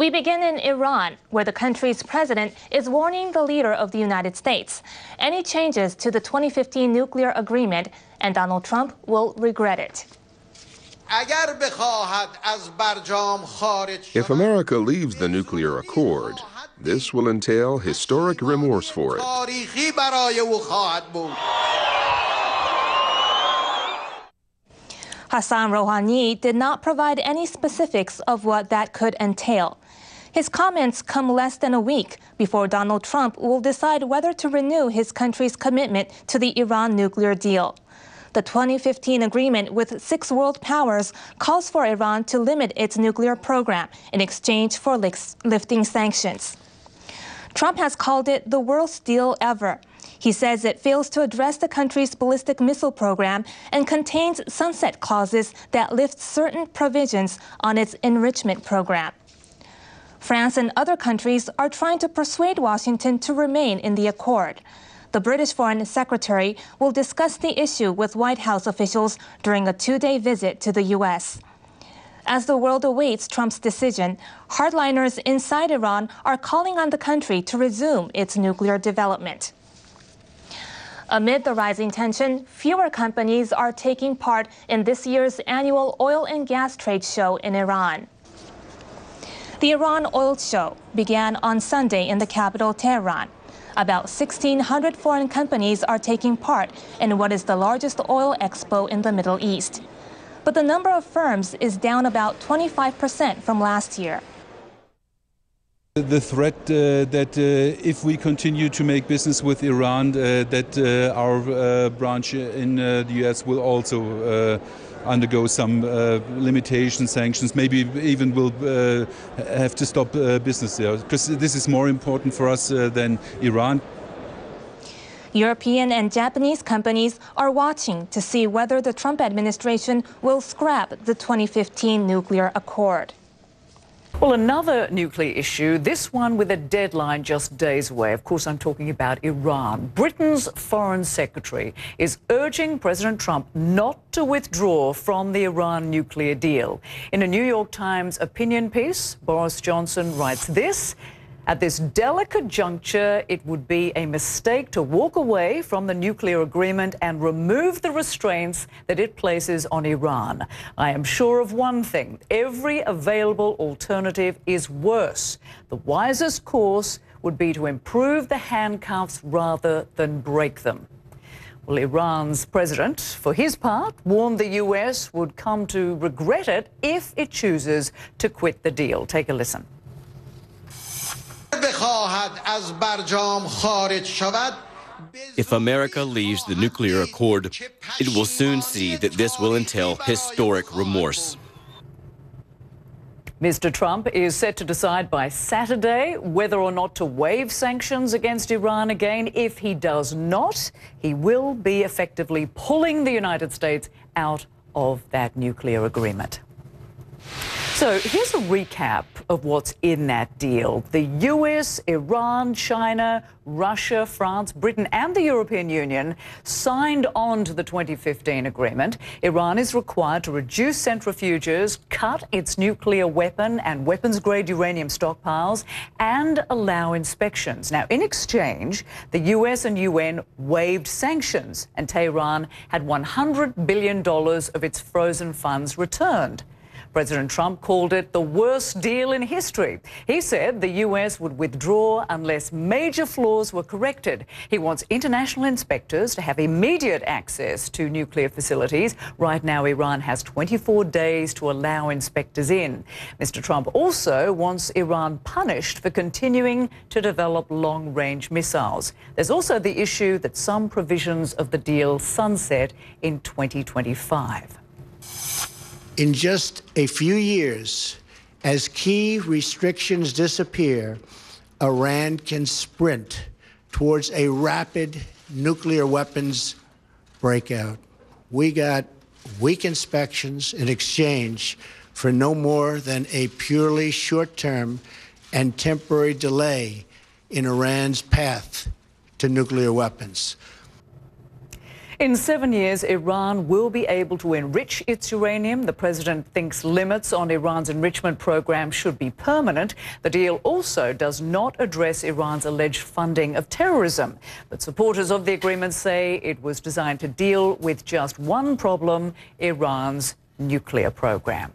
We begin in Iran, where the country's president is warning the leader of the United States. Any changes to the 2015 nuclear agreement, and Donald Trump will regret it. If America leaves the nuclear accord, this will entail historic remorse for it. Hassan Rouhani did not provide any specifics of what that could entail. His comments come less than a week before Donald Trump will decide whether to renew his country's commitment to the Iran nuclear deal. The 2015 agreement with 6 world powers calls for Iran to limit its nuclear program in exchange for lifting sanctions. Trump has called it the worst deal ever. He says it fails to address the country's ballistic missile program and contains sunset clauses that lift certain provisions on its enrichment program. France and other countries are trying to persuade Washington to remain in the accord. The British Foreign Secretary will discuss the issue with White House officials during a 2-day visit to the U.S. As the world awaits Trump's decision, hardliners inside Iran are calling on the country to resume its nuclear development. Amid the rising tension, fewer companies are taking part in this year's annual oil and gas trade show in Iran. The Iran Oil Show began on Sunday in the capital, Tehran. About 1,600 foreign companies are taking part in what is the largest oil expo in the Middle East. But the number of firms is down about 25% from last year. The threat that if we continue to make business with Iran, that our branch in the U.S. will also undergo some limitations, sanctions, maybe even will have to stop business there, because this is more important for us than Iran. European and Japanese companies are watching to see whether the Trump administration will scrap the 2015 nuclear accord. Well, another nuclear issue, this one with a deadline just days away. Of course, I'm talking about Iran. Britain's Foreign Secretary is urging President Trump not to withdraw from the Iran nuclear deal. In a New York Times opinion piece, Boris Johnson writes this: "At this delicate juncture, it would be a mistake to walk away from the nuclear agreement and remove the restraints that it places on Iran. I am sure of one thing: every available alternative is worse. The wisest course would be to improve the handcuffs rather than break them." Well, Iran's president, for his part, warned the U.S. would come to regret it if it chooses to quit the deal. Take a listen. If America leaves the nuclear accord, it will soon see that this will entail historic remorse. Mr. Trump is set to decide by Saturday whether or not to waive sanctions against Iran again. If he does not, he will be effectively pulling the United States out of that nuclear agreement. So here's a recap of what's in that deal. The US, Iran, China, Russia, France, Britain and the European Union signed on to the 2015 agreement. Iran is required to reduce centrifuges, cut its nuclear weapon and weapons-grade uranium stockpiles, and allow inspections. Now, in exchange, the US and UN waived sanctions, and Tehran had $100 billion of its frozen funds returned. President Trump called it the worst deal in history. He said the U.S. would withdraw unless major flaws were corrected. He wants international inspectors to have immediate access to nuclear facilities. Right now, Iran has 24 days to allow inspectors in. Mr. Trump also wants Iran punished for continuing to develop long-range missiles. There's also the issue that some provisions of the deal sunset in 2025. In just a few years, as key restrictions disappear, Iran can sprint towards a rapid nuclear weapons breakout. We got weak inspections in exchange for no more than a purely short-term and temporary delay in Iran's path to nuclear weapons. In 7 years, Iran will be able to enrich its uranium. The president thinks limits on Iran's enrichment program should be permanent. The deal also does not address Iran's alleged funding of terrorism. But supporters of the agreement say it was designed to deal with just one problem, Iran's nuclear program.